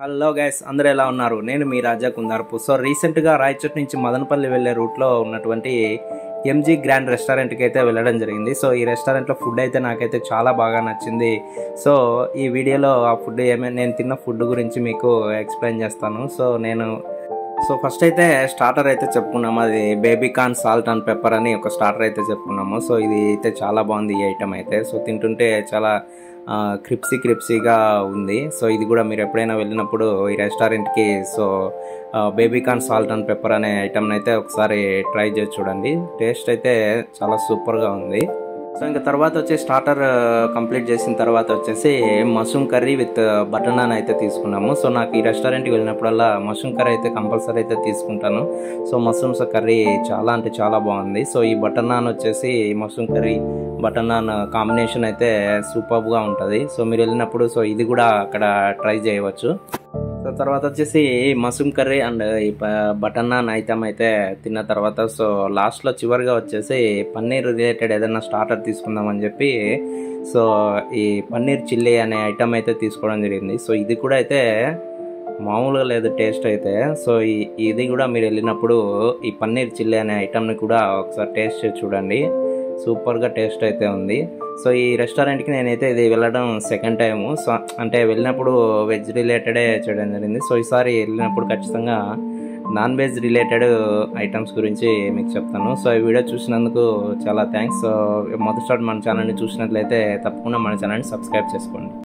Hello guys, అందరూ ఎలా ఉన్నారు? నేను మీ రాజా కుందార్పు. సో రీసెంట్గా రాయచోటి నుంచి మదనపల్లి వెళ్ళే రూట్లో ఉన్నటువంటి ఎంజీ గ్రాండ్ రెస్టారెంట్కి అయితే వెళ్ళడం జరిగింది. సో ఈ రెస్టారెంట్లో ఫుడ్ అయితే నాకైతే చాలా బాగా నచ్చింది. సో ఈ వీడియోలో ఆ ఫుడ్ నేను తిన్న ఫుడ్ గురించి మీకు ఎక్స్ప్లెయిన్ చేస్తాను. సో ఫస్ట్ అయితే స్టార్టర్ అయితే చెప్పుకున్నాము. అది baby corn salt and pepper అని ఒక స్టార్టర్ అయితే చెప్పుకున్నాము. సో ఇది అయితే చాలా బాగుంది ఈ ఐటమ్ అయితే. సో తింటుంటే చాలా క్రిప్సీగా ఉంది. సో ఇది కూడా మీరు ఎప్పుడైనా వెళ్ళినప్పుడు ఈ రెస్టారెంట్కి baby corn salt and pepper అనే ఐటమ్ని అయితే ఒకసారి ట్రై చేసి చూడండి. టేస్ట్ అయితే చాలా సూపర్గా ఉంది. సో ఇంకా తర్వాత స్టార్టర్ కంప్లీట్ చేసిన తర్వాత mushroom curry with butter non అయితే తీసుకున్నాము. సో నాకు ఈ రెస్టారెంట్కి వెళ్ళినప్పుడల్లా మష్రూమ్ కర్రీ అయితే కంపల్సరీ అయితే తీసుకుంటాను. సో మష్రూమ్స్ కర్రీ చాలా అంటే చాలా బాగుంది. సో ఈ butter non mushroom curry butter non combination అయితే సూపర్గా ఉంటుంది. సో మీరు వెళ్ళినప్పుడు ఇది కూడా అక్కడ ట్రై చేయవచ్చు. సో తర్వాత మష్రూమ్ కర్రీ అండ్ ఈ బటర్ నాన్ ఐటమ్ అయితే తిన్న తర్వాత లాస్ట్లో చివరిగా పన్నీర్ రిలేటెడ్ ఏదైనా స్టార్టర్ తీసుకుందామని చెప్పి ఈ పన్నీర్ చిల్లీ అనే ఐటమ్ అయితే తీసుకోవడం జరిగింది. సో ఇది కూడా అయితే మామూలుగా లేదు టేస్ట్ అయితే. సో ఇది కూడా మీరు వెళ్ళినప్పుడు ఈ పన్నీర్ చిల్లీ అనే ఐటమ్ని కూడా ఒకసారి టేస్ట్ చేసి చూడండి. సూపర్గా టేస్ట్ అయితే ఉంది. సో ఈ రెస్టారెంట్కి నేనైతే ఇది వెళ్ళడం సెకండ్ టైము. సో అంటే వెళ్ళినప్పుడు వెజ్ రిలేటెడే చేయడం జరిగింది. సో ఈసారి వెళ్ళినప్పుడు ఖచ్చితంగా నాన్ వెజ్ రిలేటెడ్ ఐటమ్స్ గురించి మీకు చెప్తాను. సో ఈ వీడియో చూసినందుకు చాలా థ్యాంక్స్. సో మొదటిసారి మన ఛానల్ని చూసినట్లయితే తప్పకుండా మన ఛానల్ని సబ్స్క్రైబ్ చేసుకోండి.